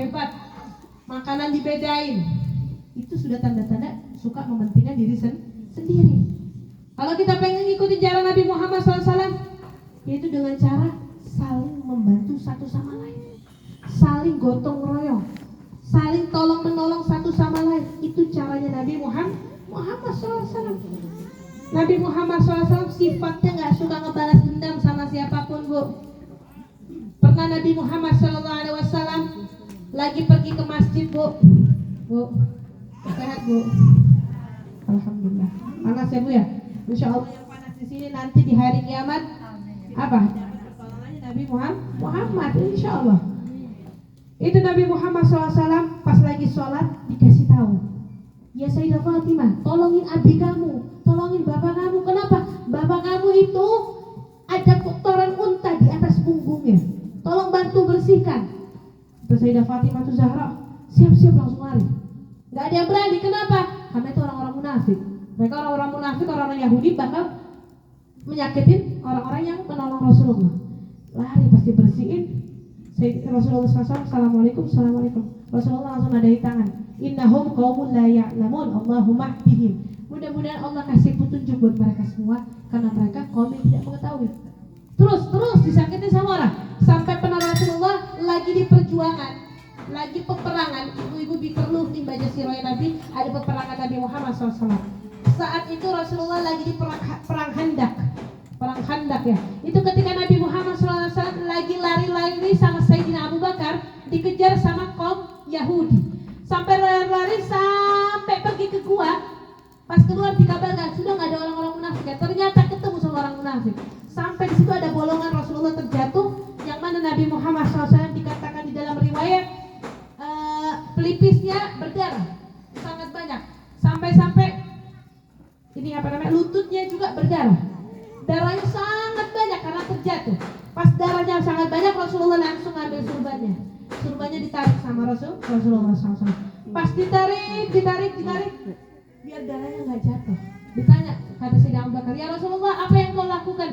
hebat, makanan dibedain. Itu sudah tanda-tanda suka mementingkan diri sendiri. Kalau kita pengen ngikutin cara Nabi Muhammad SAW, yaitu dengan cara saling membantu satu sama lain, saling gotong royong, saling tolong menolong satu sama lain. Itu caranya Nabi Muhammad SAW. Nabi Muhammad SAW sifatnya nggak suka ngebalas dendam sama siapapun, Bu. Pernah Nabi Muhammad SAW lagi pergi ke masjid, Bu. Sehat, Bu? Alhamdulillah. Panas ya, Bu ya? Insya Allah yang panas di sini nanti di hari kiamat apa? Pertolongannya Nabi Muhammad, insya Allah. Itu Nabi Muhammad SAW pas lagi sholat dikasih tahu, ya Sayyidah Fatimah, tolongin abi kamu, tolongin bapak kamu. Kenapa? Bapak kamu itu ada kotoran unta di atas punggungnya, tolong bantu bersihkan. Terus Sayyidah Fatimah itu Zahra siap-siap langsung lari. Gak ada yang berani. Kenapa? Karena itu orang-orang munafik. Mereka orang-orang munafik, orang-orang Yahudi bakal menyakitin orang-orang yang menolong Rasulullah. Lari pasti bersihin. Rasulullah SAW, Assalamualaikum, Assalamualaikum. Rasulullah langsung nadahi tangan, innahum qaumun la ya'lamun, Allahumma hdihim. Mudah-mudahan Allah kasih petunjuk buat mereka semua, karena mereka kaum yang tidak mengetahui. Terus disakitin sama orang. Sampai pernah Rasulullah lagi di perjuangan, lagi peperangan. Ibu-ibu perlu nih baca sirah Nabi, ada peperangan Nabi Muhammad SAW. Saat itu Rasulullah lagi di perang Khandak ya. Itu ketika Nabi Muhammad SAW lagi lari-lari sama Sayyidina Abu Bakar, dikejar sama kaum Yahudi. Sampai lari-lari sampai pergi ke gua. Pas keluar dikabarkan sudah nggak ada orang-orang munafik ya. Ternyata ketemu sama orang munafik. Sampai di situ ada bolongan, Rasulullah terjatuh, yang mana Nabi Muhammad SAW dikatakan di dalam riwayat pelipisnya berdarah sangat banyak. Sampai ini lututnya juga berdarah. Darahnya sangat banyak karena terjatuh. Pas darahnya sangat banyak, Rasulullah langsung ambil surbannya. Surbannya ditarik sama Rasulullah SAW. Pas ditarik, biar darahnya nggak jatuh. Ditanya kata Sayyidina Abu Bakar, ya Rasulullah, apa yang kau lakukan?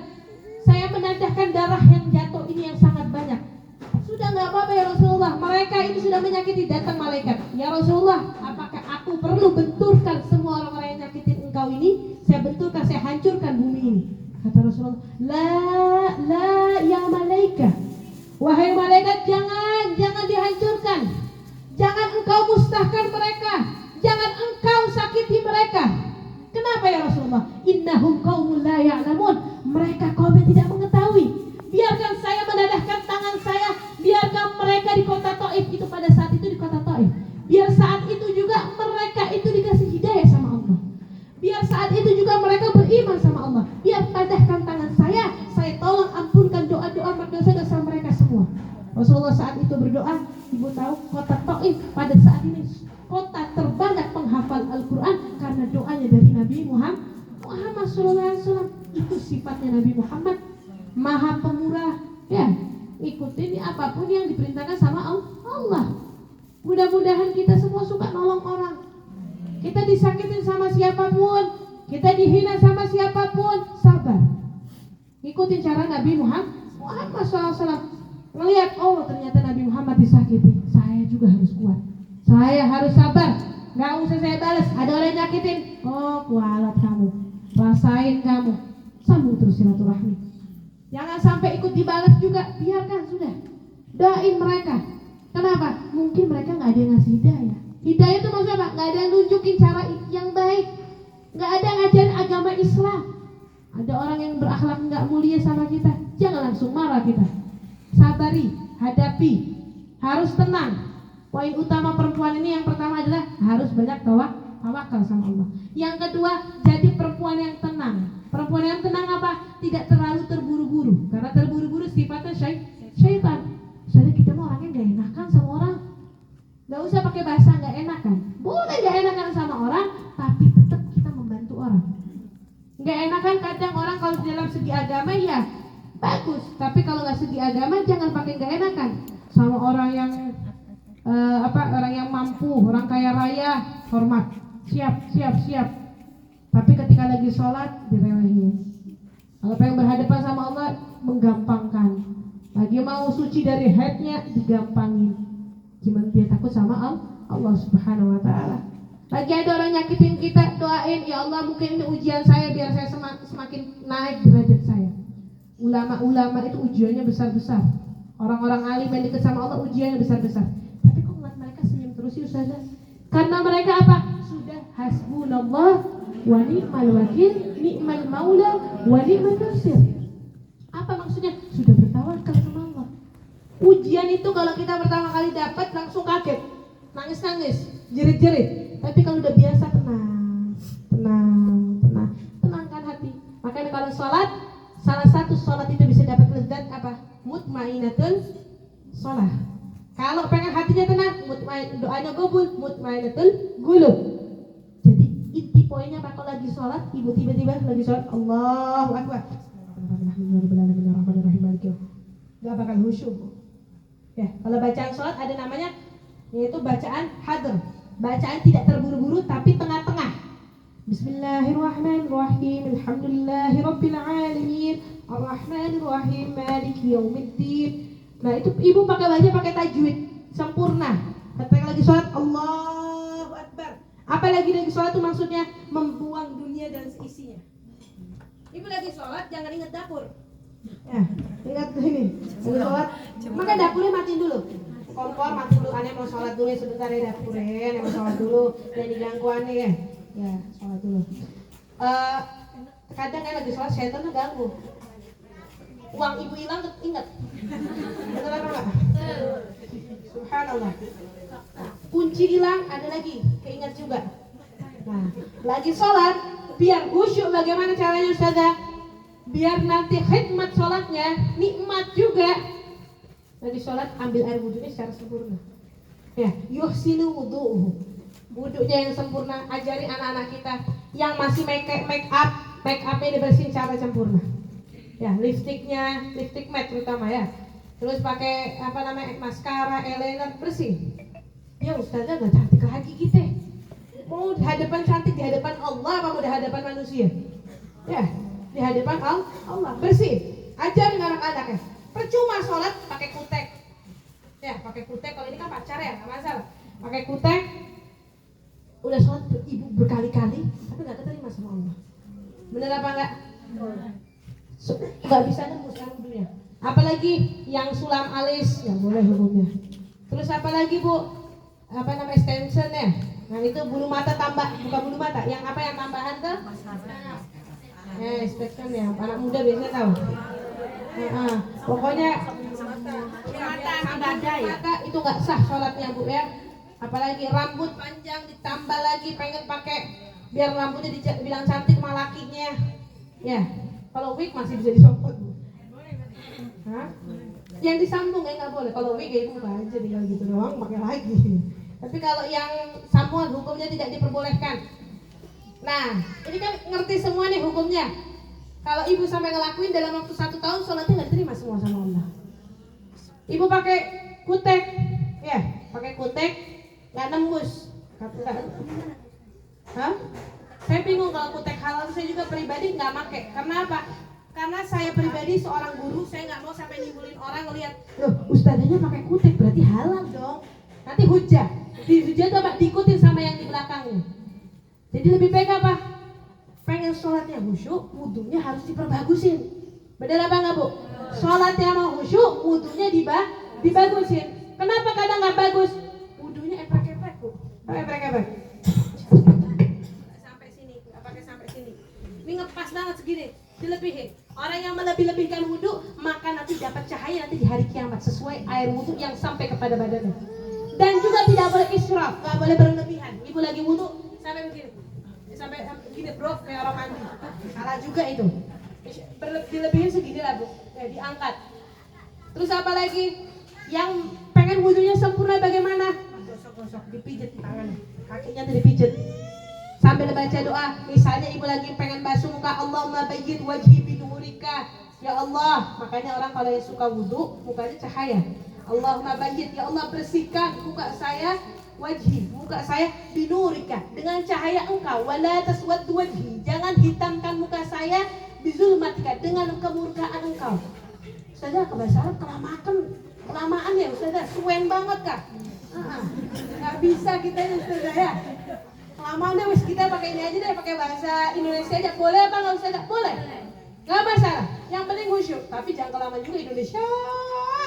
Saya menandakan darah yang jatuh ini yang sangat banyak. Sudah nggak apa-apa ya Rasulullah, mereka ini sudah menyakiti. Datang malaikat, ya Rasulullah, apakah aku perlu benturkan semua orang-orang yang nyakitin engkau ini? Saya benturkan, saya hancurkan bumi ini. Kata Rasulullah, la ya malaikat, wahai malaikat, jangan dihancurkan, jangan engkau mustahkan mereka, jangan engkau sakiti mereka. Kenapa ya Rasulullah? Innahum qaumul la ya'lamun, mereka kaum yang tidak mengetahui. Biarkan saya menadahkan tangan saya, biarkan mereka di kota Taif itu, pada saat itu di kota Taif, biar saat itu juga mereka itu dikasih hidayah sama Allah, biar saat itu juga mereka beriman sama Allah. Biar padahkan tangan saya tolong ampunkan doa-doa dosa-dosa mereka semua. Rasulullah saat itu berdoa. Ibu tahu kota Taif pada saat ini kota terbanyak penghafal Al-Quran karena doanya dari Nabi Muhammad SAW. Itu sifatnya Nabi Muhammad, maha pemurah ya. Ikutin apapun yang diperintahkan sama Allah. Mudah-mudahan kita semua suka nolong orang. Kita disakitin sama siapapun, kita dihina sama siapapun, sabar. Ikutin cara Nabi Muhammad SAW. Ngelihat, oh ternyata Nabi Muhammad disakiti, saya juga harus kuat, saya harus sabar. Gak usah saya balas, ada orang yang nyakitin, oh kualat kamu, rasain kamu, sambung terus silaturahmi. Jangan sampai ikut dibalas juga, biarkan sudah. Doain mereka. Kenapa? Mungkin mereka gak ada yang ngasih hidayah. Hidayah itu maksudnya apa? Gak ada yang nunjukin cara yang baik, gak ada ngajarin agama Islam. Ada orang yang berakhlak gak mulia sama kita, jangan langsung marah kita. Sabari, hadapi, harus tenang. Poin utama perempuan ini yang pertama adalah harus banyak tawakal sama Allah. Yang kedua, jadi perempuan yang tenang. Perempuan yang tenang apa? Tidak terlalu terburu-buru. Karena terburu-buru sifatnya syaitan. Soalnya kita mau orangnya gak enakan sama orang. Gak usah pakai bahasa gak enakan. Boleh gak enakan sama orang, tapi tetap kita membantu orang. Gak enakan kadang orang kalau dalam segi agama ya bagus, tapi kalau gak segi agama jangan pakai gak enakan sama orang yang orang yang mampu, orang kaya raya, hormat, siap. Tapi ketika lagi sholat direwehin. Kalau pengen berhadapan sama Allah menggampangkan. Lagi mau suci dari haidnya digampangin. Gimana dia takut sama Allah Subhanahu wa taala. Lagi ada orang nyakitin kita, doain, ya Allah mungkin ini ujian saya biar saya semakin naik derajat saya. Ulama-ulama itu ujiannya besar-besar. Orang-orang alim yang dekat sama Allah ujiannya besar-besar. Tapi kok ngeliat mereka senyum terus sih Ustazah? Karena mereka apa? Sudah hasbunallah wa ni'mal wakil, ni'mal maula wa ni'mal nasir. Apa maksudnya? Sudah bertawakal sama Allah. Ujian itu kalau kita pertama kali dapat langsung kaget, nangis-nangis, jerit-jerit. Tapi kalau udah biasa tenangkan hati. Makanya kalau sholat, salah satu sholat itu bisa dapat lezat apa? Mutmainatul sholat. Kalau pengen hatinya tenang, doanya gobul, mutmainatul gulub. Jadi inti poinnya apa? Kalau lagi sholat, ibu tiba-tiba lagi sholat, Allahu Akbar, gak bakal khusyuk. Ya, kalau bacaan sholat ada namanya, yaitu bacaan hadr, bacaan tidak terburu-buru tapi tengah-tengah. Bismillahirrahmanirrahim, alhamdulillahirabbil alamin, arrahmanirrahim, maliki yaumiddin. Nah, itu ibu pakai tajwid sempurna. Ketika lagi sholat, Allahu Akbar. Apalagi lagi sholat itu maksudnya membuang dunia dan seisinya. Ibu lagi sholat jangan ingat dapur. Ya, ingat ini. Lagi sholat, maka dapurnya matiin dulu. Kompor mati dulu, aneh mau sholat dulu ya sebentar ya dapurnya, mau sholat dulu, jangan diganggu aneh ya. Ya, sholat dulu. Kadang kan lagi sholat setan ganggu. Uang ibu hilang ingat. Betul apa enggak? Subhanallah. Kunci hilang ada lagi, keinget juga. Nah, lagi sholat biar khusyuk bagaimana caranya Ustazah? Biar nanti khidmat sholatnya nikmat juga. Lagi sholat ambil air wudhunya secara sempurna. Ya, yuhsinu wudhu'uhu. Wudhunya yang sempurna, ajari anak-anak kita yang masih make upnya dibersihin secara sempurna. Ya, lipstik matte terutama ya. Terus pakai maskara, eyeliner bersih. Ya Ustazah gak cantik lagi kita. Mau di hadapan cantik di hadapan Allah apa mau di hadapan manusia? Ya, di hadapan Allah bersih. Ajarin anak-anaknya. Percuma sholat pakai kutek. Ya, pakai kutek kalau ini kan pacar ya, nggak masalah. Pakai kutek. Udah sholat ibu berkali-kali, tapi nggak keterima sama Allah. Bener apa enggak? Nggak bisa nembus kan wudhunya. Apalagi yang sulam alis, yang boleh hukumnya. Terus apalagi bu? Extension ya. Nah itu bulu mata tambah, bukan bulu mata. Yang tambahan tuh? Extension ya. Anak muda biasanya tahu. Pokoknya mata itu nggak sah sholatnya bu ya. Apalagi rambut panjang ditambah lagi pengen pakai biar rambutnya dibilang cantik sama lakinya. Ya, kalau wig masih bisa disopot bu. Yang disambung ya nggak boleh. Kalau wig ya itu aja tinggal gitu doang pakai lagi. Tapi kalau yang sambungan hukumnya tidak diperbolehkan. Nah, ini kan ngerti semua nih hukumnya. Kalau ibu sampai ngelakuin dalam waktu 1 tahun sholatnya nggak diterima semua sama Allah. Ibu pakai kutek, ya, pakai kutek nggak nembus. Saya bingung kalau kutek halal. Saya juga pribadi nggak pakai. Karena apa? Karena saya pribadi seorang guru, saya nggak mau sampai nimbulin orang ngelihat, loh, ustazahnya pakai kutek berarti halal dong. Nanti hujah. Di hujah itu apa? Diikutin sama yang di belakangnya. Jadi lebih baik apa? Pengen sholatnya khusyuk, wudhunya harus diperbagusin. Benar apa enggak bu? Sholatnya mau khusyuk, wudhunya dibagusin. Kenapa kadang nggak bagus? Wudhunya eprek-eprek bu. Eprek-eprek. Sampai sini, nggak pakai sampai sini. Ini ngepas banget segini, dilebihin. Orang yang melebih-lebihkan wudhu, maka nanti dapat cahaya nanti di hari kiamat sesuai air wudhu yang sampai kepada badannya. Dan juga tidak boleh israf, nggak boleh berlebihan. Ibu lagi wudhu sampai begini. Sampai gini bro, kayak orang mandi. Salah juga itu. Dilebihin segini lah bu, ya, diangkat. Terus apa lagi? Yang pengen wudhunya sempurna bagaimana? Gosok-gosok, dipijit tangan, kakinya tuh dipijit. Sambil baca doa. Misalnya ibu lagi pengen basuh muka, Allahumma bayyid wajhi binurika. Ya Allah, makanya orang kalau yang suka wudhu, mukanya cahaya. Allahumma bayyid, ya Allah bersihkan muka saya, wajhi, muka saya binurika, dengan cahaya engkau. Wala taswaddu wajhi, jangan hitamkan muka saya bizulmatika, dengan kemurkaan engkau. Ustazah ke bahasa Arab kelamaan ya Ustazah, suwen banget kah? Nggak bisa kita ini Ustazah ya. Lama deh wis kita pakai ini aja deh, pakai bahasa Indonesia aja. Boleh apa nggak Ustazah? Boleh. Nggak masalah. Yang penting khusyuk. Tapi jangan kelamaan juga Indonesia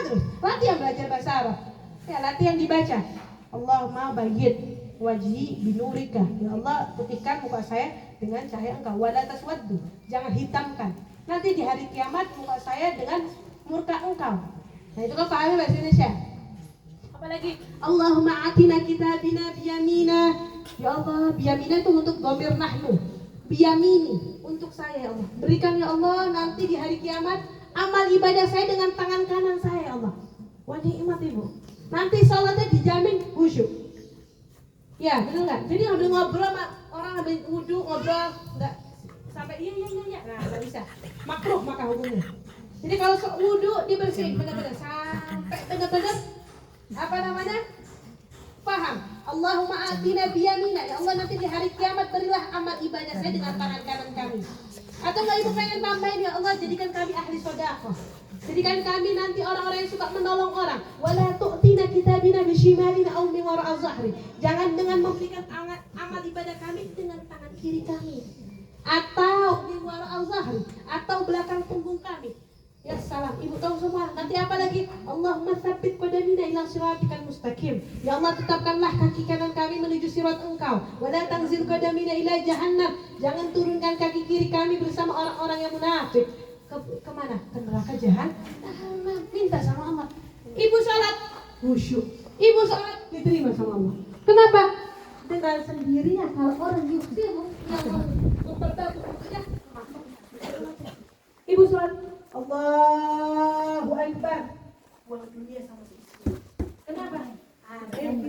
terus. Latihan belajar bahasa Arab. Ya latihan dibaca. Allahumma bayyid wajhi binurika. Ya Allah, putihkan muka saya dengan cahaya Engkau. Wala taswaddu. Jangan hitamkan. Nanti di hari kiamat muka saya dengan murka Engkau. Nah itu kan pahami bahasa Indonesia. Apalagi Allahumma atina kitabina biyamina. Ya Allah, biyamina itu untuk dhamir nahnu. Biyamini untuk saya ya Allah. Berikan ya Allah nanti di hari kiamat amal ibadah saya dengan tangan kanan saya ya Allah. Wah nikmat Ibu. Nanti salatnya dijamin khusyuk. Ya, benar nggak? Jadi ngambil ngobrol sama orang habis wudhu ngobrol nggak sampai iya. Nah, nggak bisa. Makruh maka hukumnya. Jadi kalau wudhu dibersihin benar-benar sampai benar-benar apa namanya? Paham? Allahumma atina biyamina. Ya Allah nanti di hari kiamat berilah amal ibadah saya dengan tangan kanan kami. Atau nggak Ibu pengen tambahin ya Allah jadikan kami ahli sedekah. Jadikan kami nanti orang-orang yang suka menolong orang. Wala tu'tina kitabina bishimalina aw min wara'a zahri. Jangan dengan memberikan amal ibadah kami dengan tangan kiri kami. Atau min wara'a zahri, atau belakang punggung kami. Ya salam, Ibu tahu semua. Nanti apa lagi? Allahumma tsabbit qadamina ila siratikal mustaqim. Ya Allah tetapkanlah kaki kanan kami menuju sirat Engkau. Wala tanzil qadamina ila jahannam. Jangan turunkan kaki kiri kami bersama orang-orang yang munafik. Kemana? Ke neraka jahanam. Minta sama Allah. Ibu salat khusyuk. Ibu salat diterima sama Allah. Kenapa? Dengan sendirinya kalau orang yuksimu yang memperbaiki ya. Ibu salat Allahu Akbar. Buang dunia sama sekali. Kenapa? Ada yang